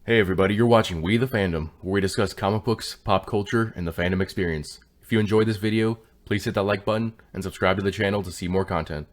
Hey everybody, you're watching We the Fandom, where we discuss comic books, pop culture, and the fandom experience. If you enjoyed this video, please hit that like button and subscribe to the channel to see more content.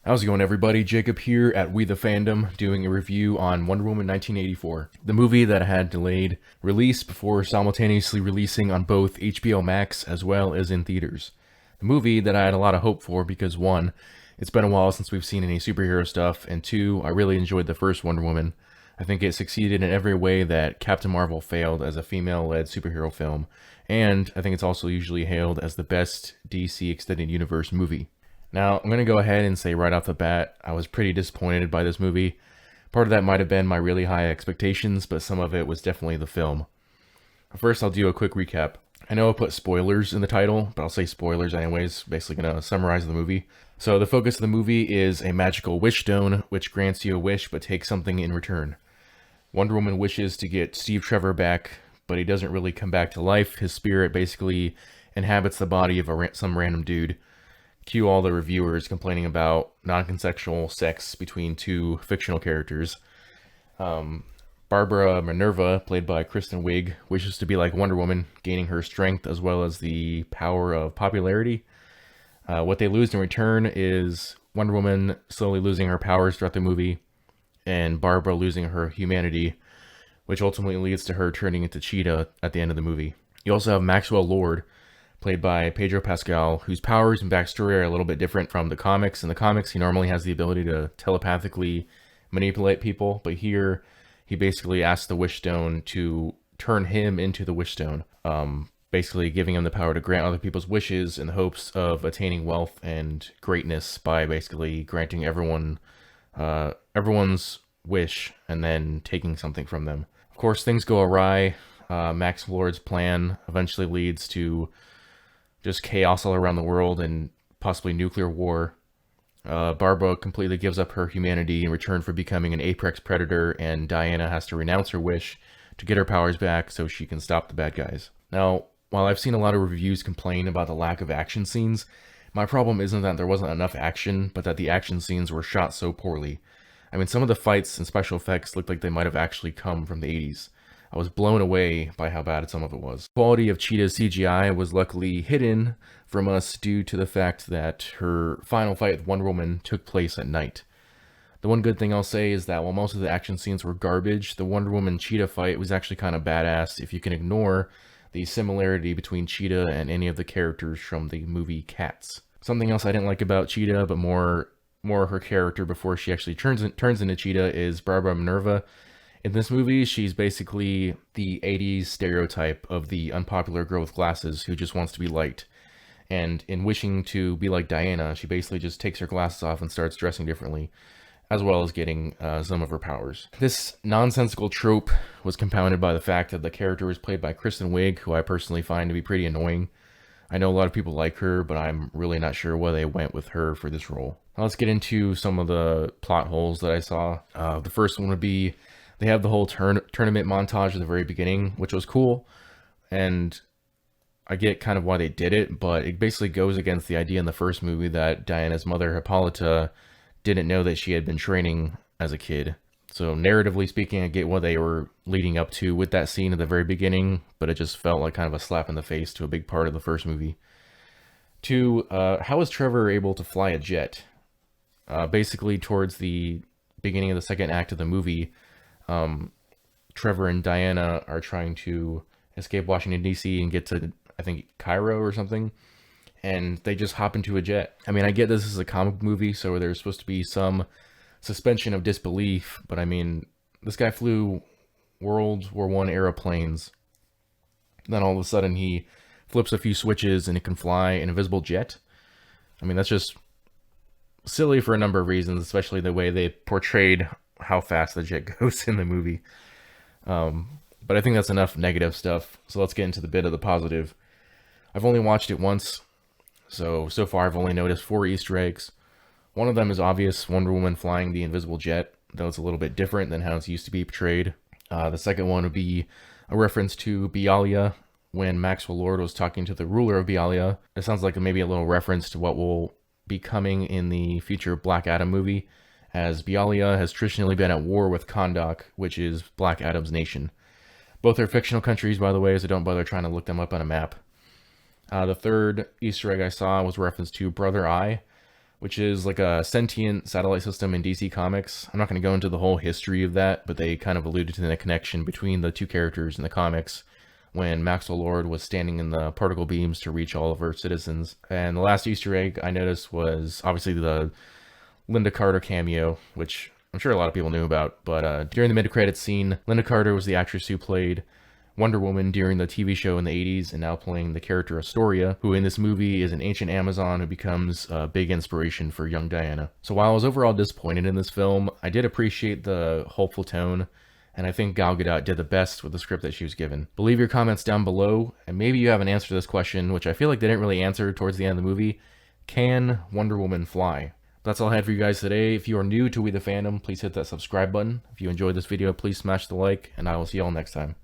How's it going everybody? Jacob here at We the Fandom, doing a review on Wonder Woman 1984, the movie that had delayed release before simultaneously releasing on both HBO Max as well as in theaters. The movie that I had a lot of hope for because 1, it's been a while since we've seen any superhero stuff, and 2, I really enjoyed the first Wonder Woman. I think it succeeded in every way that Captain Marvel failed as a female-led superhero film, and I think it's also usually hailed as the best DC Extended Universe movie. Now, I'm going to go ahead and say right off the bat, I was pretty disappointed by this movie. Part of that might have been my really high expectations, but some of it was definitely the film. First, I'll do a quick recap. I know I put spoilers in the title, but I'll say spoilers anyways, basically going to summarize the movie. So the focus of the movie is a magical wish stone, which grants you a wish but takes something in return. Wonder Woman wishes to get Steve Trevor back, but he doesn't really come back to life. His spirit basically inhabits the body of some random dude. Cue all the reviewers complaining about non-consensual sex between two fictional characters. Barbara Minerva, played by Kristen Wiig, wishes to be like Wonder Woman, gaining her strength as well as the power of popularity. What they lose in return is Wonder Woman slowly losing her powers throughout the movie, and Barbara losing her humanity, which ultimately leads to her turning into Cheetah at the end of the movie. You also have Maxwell Lord, played by Pedro Pascal, whose powers and backstory are a little bit different from the comics. In the comics, he normally has the ability to telepathically manipulate people, but here he basically asks the Wish Stone to turn him into the Wish Stone, basically giving him the power to grant other people's wishes in the hopes of attaining wealth and greatness by basically granting everyone's wish and then taking something from them. Of course, things go awry. Max Lord's plan eventually leads to just chaos all around the world and possibly nuclear war. Barbara completely gives up her humanity in return for becoming an apex predator, and Diana has to renounce her wish to get her powers back so she can stop the bad guys. Now, while I've seen a lot of reviews complain about the lack of action scenes, my problem isn't that there wasn't enough action, but that the action scenes were shot so poorly. I mean, some of the fights and special effects looked like they might have actually come from the 80s. I was blown away by how bad some of it was. The quality of Cheetah's CGI was luckily hidden from us due to the fact that her final fight with Wonder Woman took place at night. The one good thing I'll say is that while most of the action scenes were garbage, the Wonder Woman Cheetah fight was actually kind of badass if you can ignore the similarity between Cheetah and any of the characters from the movie Cats. Something else I didn't like about Cheetah, but more her character before she actually turns into Cheetah, is Barbara Minerva. In this movie, she's basically the 80s stereotype of the unpopular girl with glasses who just wants to be liked. And in wishing to be like Diana, she basically just takes her glasses off and starts dressing differently, as well as getting some of her powers. This nonsensical trope was compounded by the fact that the character was played by Kristen Wiig, who I personally find to be pretty annoying. I know a lot of people like her, but I'm really not sure why they went with her for this role. Now let's get into some of the plot holes that I saw. The first one would be they have the whole tournament montage at the very beginning, which was cool, and I get kind of why they did it, but it basically goes against the idea in the first movie that Diana's mother, Hippolyta, didn't know that she had been training as a kid. So narratively speaking, I get what they were leading up to with that scene at the very beginning, but it just felt like kind of a slap in the face to a big part of the first movie. 2, how is Trevor able to fly a jet? Basically, towards the beginning of the second act of the movie, Trevor and Diana are trying to escape Washington, D.C. and get to, I think, Cairo or something, and they just hop into a jet. I mean, I get this is a comic movie, so there's supposed to be some suspension of disbelief, but I mean, this guy flew World War I era planes. Then all of a sudden he flips a few switches and it can fly an invisible jet. I mean, that's just silly for a number of reasons, especially the way they portrayed how fast the jet goes in the movie. But I think that's enough negative stuff, so let's get into the bit of the positive. I've only watched it once, so far I've only noticed 4 Easter eggs. One of them is obvious, Wonder Woman flying the invisible jet, though it's a little bit different than how it's used to be portrayed. The second one would be a reference to Bialya when Maxwell Lord was talking to the ruler of Bialya. It sounds like maybe a little reference to what will be coming in the future Black Adam movie, as Bialia has traditionally been at war with Kahndaq, which is Black Adam's nation. Both are fictional countries, by the way, so don't bother trying to look them up on a map. The third Easter egg I saw was reference to Brother Eye, which is like a sentient satellite system in DC Comics. I'm not going to go into the whole history of that, but they kind of alluded to the connection between the two characters in the comics when Maxwell Lord was standing in the particle beams to reach all of Earth's citizens. And the last Easter egg I noticed was obviously the Linda Carter cameo, which I'm sure a lot of people knew about, but during the mid-credits scene, Linda Carter was the actress who played Wonder Woman during the TV show in the 80s, and now playing the character Astoria, who in this movie is an ancient Amazon who becomes a big inspiration for young Diana. So while I was overall disappointed in this film, I did appreciate the hopeful tone, and I think Gal Gadot did the best with the script that she was given. But leave your comments down below, and maybe you have an answer to this question, which I feel like they didn't really answer towards the end of the movie. Can Wonder Woman fly? That's all I had for you guys today. If you are new to We the Fandom, please hit that subscribe button. If you enjoyed this video, please smash the like, and I will see you all next time.